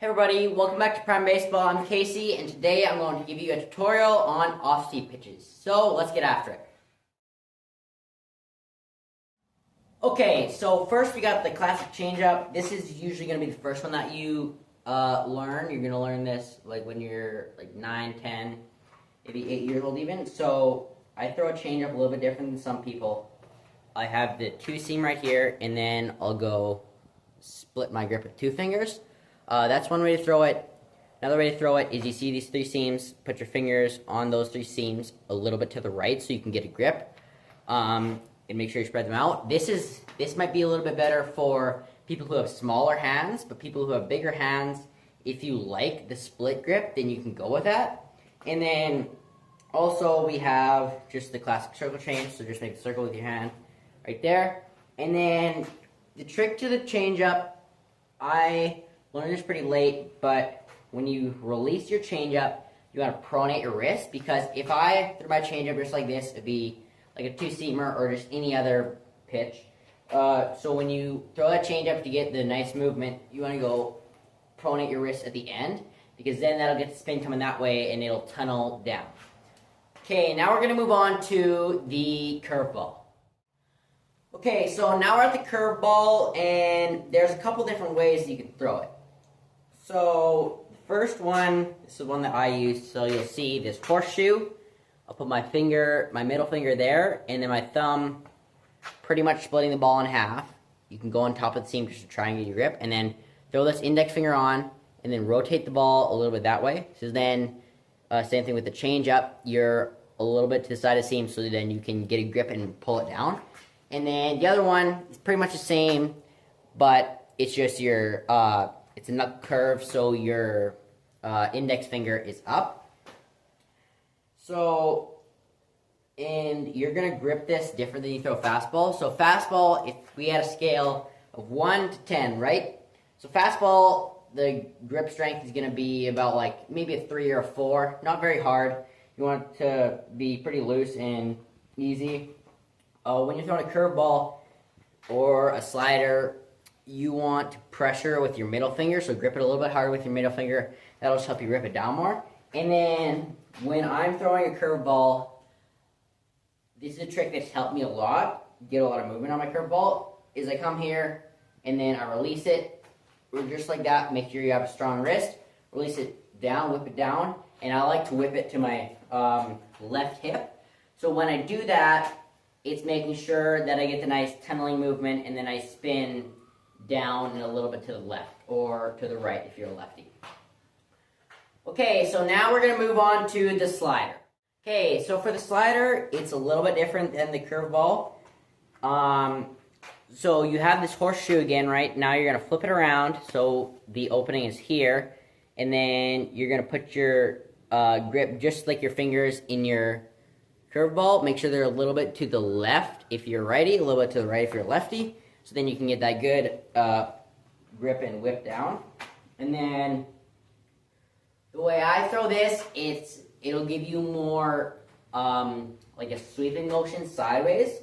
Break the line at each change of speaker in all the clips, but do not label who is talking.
Hey everybody, welcome back to Prime Baseball. I'm Casey, and today I'm going to give you a tutorial on off-speed pitches. So let's get after it. Okay, so first we got the classic changeup. This is usually going to be the first one that you learn. You're going to learn this like when you're like 9, 10, maybe 8 years old even. So I throw a changeup a little bit different than some people. I have the two seam right here, and then I'll go split my grip with two fingers. That's one way to throw it. Another way to throw it is you see these three seams, put your fingers on those three seams a little bit to the right so you can get a grip, and make sure you spread them out. This might be a little bit better for people who have smaller hands, but people who have bigger hands, if you like the split grip, then you can go with that. And then also we have just the classic circle change, so just make a circle with your hand right there. And then the trick to the changeup, I learned this pretty late, but when you release your changeup, you want to pronate your wrist, because if I threw my changeup just like this, it'd be like a two-seamer or just any other pitch. So when you throw that changeup to get the nice movement, you want to go pronate your wrist at the end, because then that'll get the spin coming that way and it'll tunnel down. Okay, now we're going to move on to the curveball. Okay, so now we're at the curveball, and there's a couple different ways you can throw it. So the first one, this is one that I use, so you'll see this horseshoe. I'll put my middle finger there, and then my thumb pretty much splitting the ball in half. You can go on top of the seam just to try and get your grip, and then throw this index finger on, and then rotate the ball a little bit that way. So then, same thing with the change up, you're a little bit to the side of the seam, so then you can get a grip and pull it down. And then the other one is pretty much the same, but it's just your, it's a nut curve, so your index finger is up. So, and you're going to grip this different than you throw fastball. So fastball, if we had a scale of 1 to 10, right? So fastball, the grip strength is going to be about like maybe a 3 or a 4. Not very hard. You want it to be pretty loose and easy. When you're throwing a curveball or a slider, you want to pressure with your middle finger, so grip it a little bit harder with your middle finger. That'll just help you rip it down more. And then when I'm throwing a curveball, this is a trick that's helped me a lot, get a lot of movement on my curveball, is I come here and then I release it, just like that. Make sure you have a strong wrist. Release it down, whip it down, and I like to whip it to my left hip. So when I do that, it's making sure that I get the nice tunneling movement, and then I spin down and a little bit to the left, or to the right if you're a lefty. Okay, so now we're going to move on to the slider. Okay, so for the slider, it's a little bit different than the curveball. So you have this horseshoe again, right? Now you're going to flip it around, so the opening is here, and then you're going to put your grip, just like your fingers, in your curveball. Make sure they're a little bit to the left if you're righty, a little bit to the right if you're lefty, so then you can get that good grip and whip down. And then the way I throw this, it'll give you more like a sweeping motion sideways.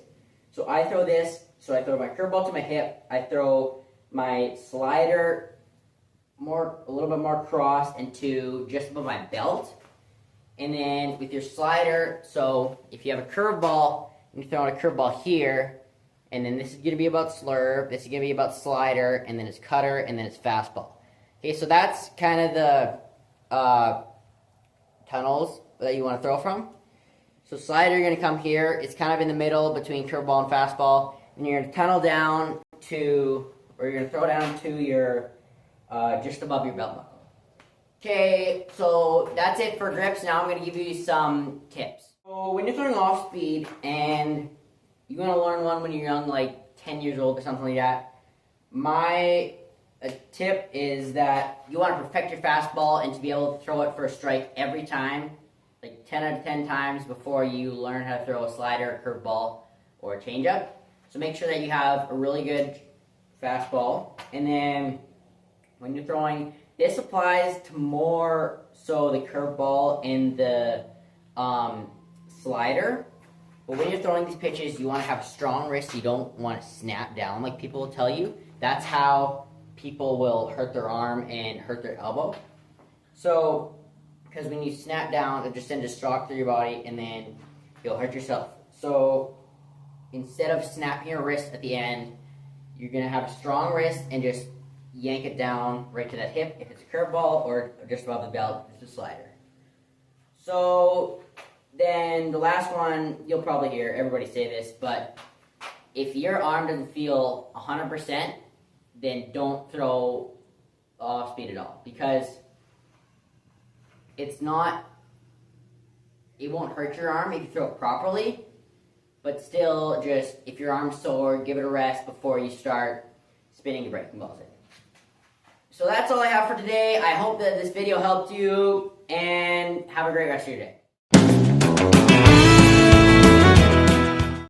So I throw this, so I throw my curveball to my hip, I throw my slider a little bit more crossed into just above my belt. And then with your slider, so if you have a curveball, you're throwing a curveball here, and then this is going to be about slurve, this is going to be about slider, and then it's cutter, and then it's fastball. Okay, so that's kind of the tunnels that you want to throw from. So slider, you're going to come here, it's kind of in the middle between curveball and fastball, and you're going to tunnel down to, or you're going to throw down to your, just above your belt buckle. Okay, so that's it for grips. Now I'm going to give you some tips. So when you're throwing off speed and you want to learn one when you're young, like 10 years old or something like that, my tip is that you want to perfect your fastball and to be able to throw it for a strike every time, like 10 out of 10 times before you learn how to throw a slider, a curveball, or a changeup. So make sure that you have a really good fastball. And then when you're throwing, this applies to more so the curveball and the slider. But when you're throwing these pitches, you want to have a strong wrist. You don't want to snap down like people will tell you. That's how people will hurt their arm and hurt their elbow. So, because when you snap down, it just sends a shock through your body, and then you'll hurt yourself. So, instead of snapping your wrist at the end, you're going to have a strong wrist and just yank it down right to that hip if it's a curveball, or just above the belt if it's a slider. So then the last one, you'll probably hear everybody say this, but if your arm doesn't feel 100%, then don't throw off speed at all, because it won't hurt your arm if you throw it properly, but still, just if your arm's sore, give it a rest before you start spinning your breaking balls in. So that's all I have for today. I hope that this video helped you, and have a great rest of your day.